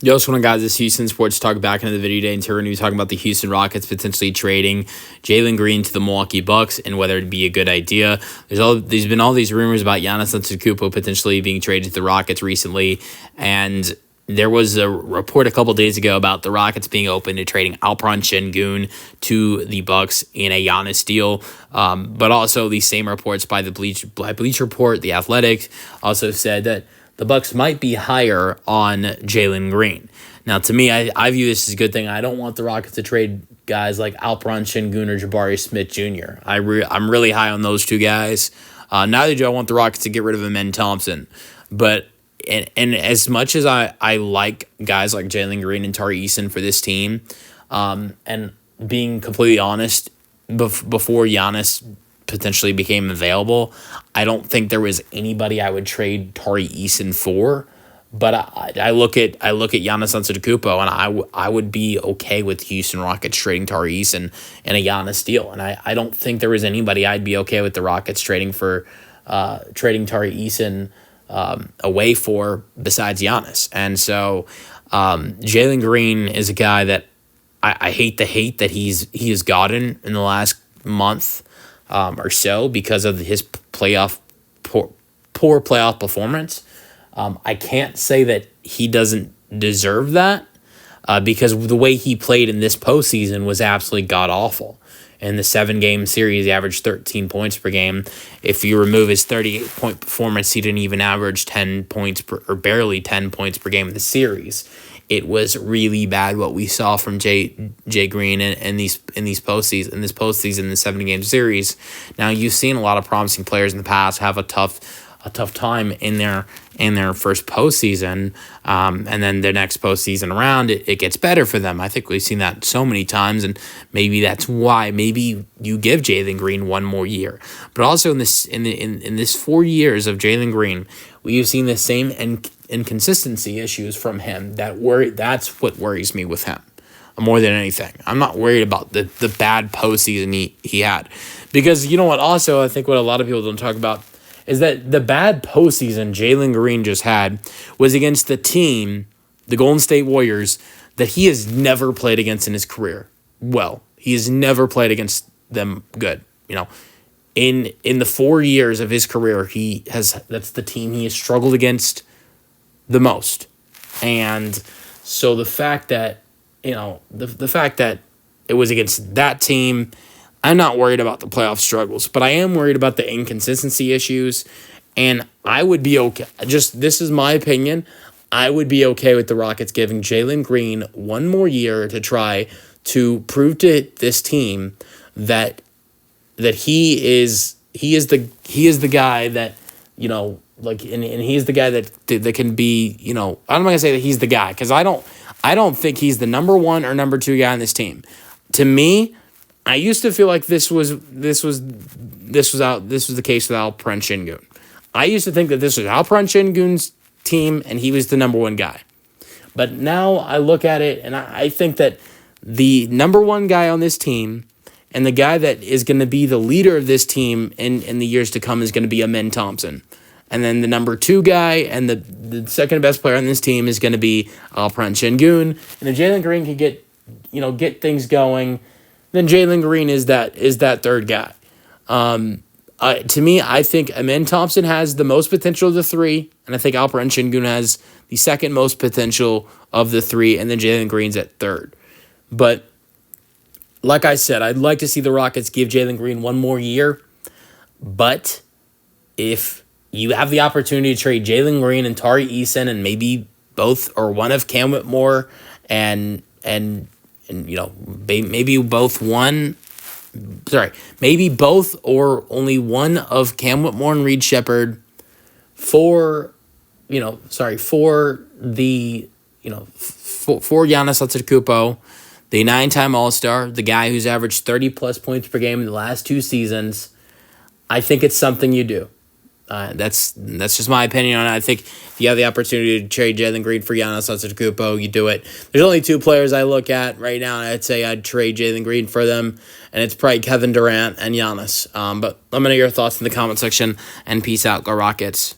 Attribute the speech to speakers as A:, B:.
A: You also want to guys this Houston Sports Talk back into the video today, and we're going to be talking about the Houston Rockets potentially trading Jalen Green to the Milwaukee Bucks and whether it'd be a good idea. There's been all these rumors about Giannis Antetokounmpo potentially being traded to the Rockets recently, and there was a report a couple days ago about the Rockets being open to trading Alperen Şengün to the Bucks in a Giannis deal. But also these same reports by Bleacher Report, The Athletic, also said that the Bucks might be higher on Jalen Green. Now, to me, I view this as a good thing. I don't want the Rockets to trade guys like Alperen Şengün or Jabari Smith Jr. I'm really high on those two guys. Neither do I want the Rockets to get rid of Amen Thompson. But and as much as I like guys like Jalen Green and Tari Eason for this team, and being completely honest, before Giannis potentially became available, I don't think there was anybody I would trade Tari Eason for. But I look at Giannis Antetokounmpo, and I would be okay with Houston Rockets trading Tari Eason in a Giannis deal. And I don't think there was anybody I'd be okay with the Rockets trading Tari Eason away for besides Giannis. And so Jalen Green is a guy that I hate the hate that he has gotten in the last month or so because of his poor playoff performance. I can't say that he doesn't deserve that because the way he played in this postseason was absolutely god-awful. In the 7-game series, he averaged 13 points per game. If you remove his 38-point performance, he didn't even average 10 points or barely 10 points per game in the series. It was really bad what we saw from Jay Green in this postseason, the 7-game series. Now, you've seen a lot of promising players in the past have a tough time in their first postseason, and then their next postseason around, it gets better for them. I think we've seen that so many times, and maybe that's why maybe you give Jalen Green one more year. But also in this 4 years of Jalen Green, we've seen the same inconsistency issues from him. That's what worries me with him more than anything. I'm not worried about the bad postseason he had, because you know what? Also, I think what a lot of people don't talk about is that the bad postseason Jalen Green just had was against the team, the Golden State Warriors, that he has never played against in his career. Well, he has never played against them good. You know, in the 4 years of his career, that's the team he has struggled against the most. And so the fact that, the fact that it was against that team, I'm not worried about the playoff struggles, but I am worried about the inconsistency issues, and I would be okay. This is my opinion. I would be okay with the Rockets giving Jalen Green one more year to try to prove to this team that he is the guy that, and he's the guy that can be, I'm not gonna say that he's the guy, because I don't think he's the number one or number two guy on this team. To me, I used to feel like this was the case with Alperen Şengün. I used to think that this was Alperen Şengün's team and he was the number one guy. But now I look at it and I think that the number one guy on this team and the guy that is going to be the leader of this team in the years to come is going to be Amen Thompson. And then the number two guy and the second best player on this team is going to be Alperen Şengün. And if Jalen Green can get things going, then Jalen Green is that third guy. To me, I think Amen Thompson has the most potential of the three, and I think Alperen Şengün has the second most potential of the three, and then Jalen Green's at third. But like I said, I'd like to see the Rockets give Jalen Green one more year. But if you have the opportunity to trade Jalen Green and Tari Eason and maybe both or one of Cam Whitmore and maybe both or only one of Cam Whitmore and Reed Shepherd for Giannis Antetokounmpo, the 9-time All-Star, the guy who's averaged 30-plus points per game in the last 2 seasons. I think it's something you do. That's just my opinion on it. I think if you have the opportunity to trade Jalen Green for Giannis Antetokounmpo, you do it. There's only 2 players I look at right now, and I'd say I'd trade Jalen Green for them, and it's probably Kevin Durant and Giannis. But let me know your thoughts in the comment section, and peace out. Go Rockets.